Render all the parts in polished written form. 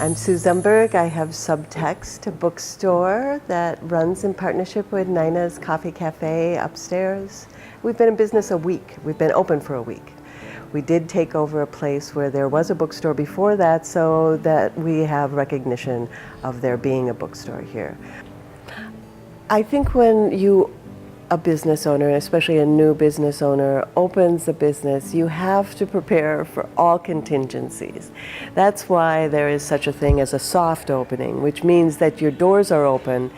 I'm Sue Zumberge. I have SubText, a bookstore that runs in partnership with Nina's Coffee Cafe upstairs. We've been in business a week. We've been open for a week. We did take over a place where there was a bookstore before that, so that we have recognition of there being a bookstore here. I think when a business owner, especially a new business owner, opens a business, you have to prepare for all contingencies. That's why there is such a thing as a soft opening, which means that your doors are open,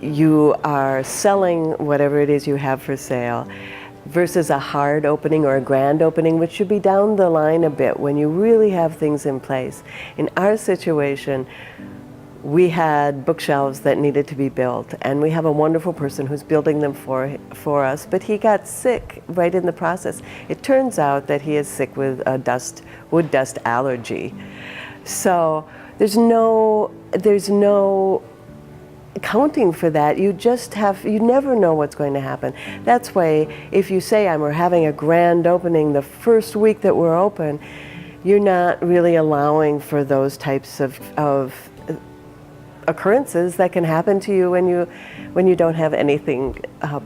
you are selling whatever it is you have for sale, versus a hard opening or a grand opening, which should be down the line a bit when you really have things in place. In our situation, we had bookshelves that needed to be built, and we have a wonderful person who's building them for us, but he got sick right in the process. It turns out that he is sick with a wood dust allergy. So there's no accounting for that. You never know what's going to happen. That's why if you say we're having a grand opening the first week that we're open, you're not really allowing for those types of occurrences that can happen to you when you don't have anything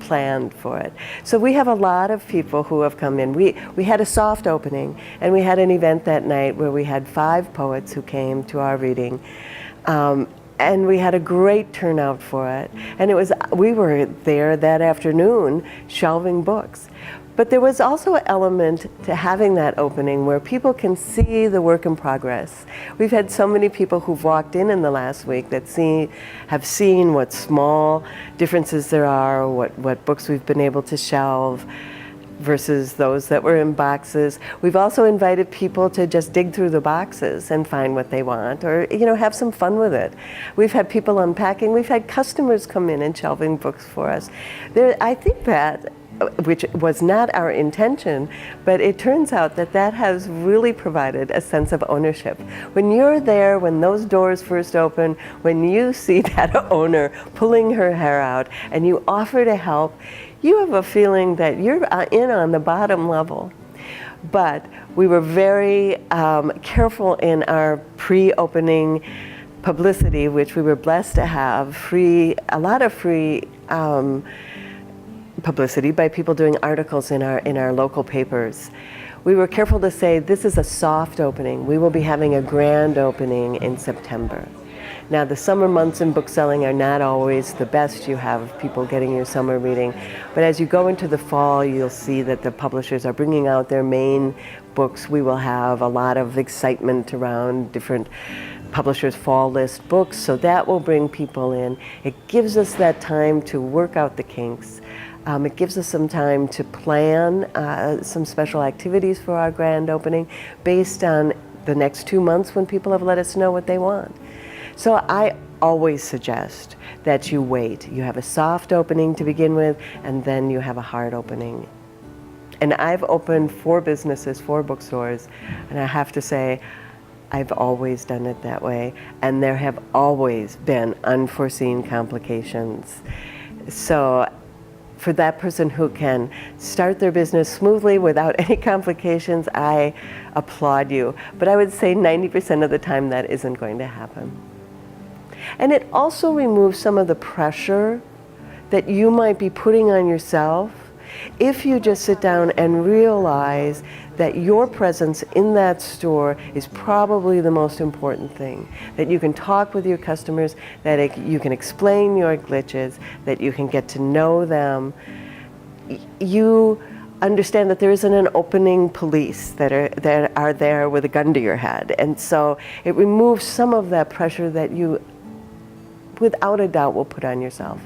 planned for it. So we have a lot of people who have come in. We had a soft opening, and we had an event that night where we had 5 poets who came to our reading, and we had a great turnout for it. And we were there that afternoon shelving books. But there was also an element to having that opening where people can see the work in progress. We've had so many people who've walked in the last week that have seen what small differences there are, what books we've been able to shelve versus those that were in boxes. We've also invited people to just dig through the boxes and find what they want, or have some fun with it. We've had people unpacking. We've had customers come in and shelving books for us. I think that, which was not our intention, but it turns out that has really provided a sense of ownership. When you're there, when those doors first open, when you see that owner pulling her hair out and you offer to help, you have a feeling that you're in on the bottom level. But we were very careful in our pre-opening publicity, which we were blessed to have a lot of free publicity by people doing articles in our local papers. We were careful to say this is a soft opening. We will be having a grand opening in September. Now, the summer months in bookselling are not always the best. You have people getting your summer reading, but as you go into the fall, you'll see that the publishers are bringing out their main books. We will have a lot of excitement around different publishers' fall list books, so that will bring people in. It gives us that time to work out the kinks. It gives us some time to plan some special activities for our grand opening based on the next 2 months when people have let us know what they want. So I always suggest that you wait. You have a soft opening to begin with, and then you have a hard opening. And I've opened 4 businesses, 4 bookstores, and I have to say, I've always done it that way, and there have always been unforeseen complications. So for that person who can start their business smoothly without any complications, I applaud you. But I would say 90% of the time that isn't going to happen. And it also removes some of the pressure that you might be putting on yourself if you just sit down and realize that your presence in that store is probably the most important thing. That you can talk with your customers, that you can explain your glitches, that you can get to know them. You understand that there isn't an opening police that are there with a gun to your head. And so it removes some of that pressure that you, without a doubt, will put on yourself.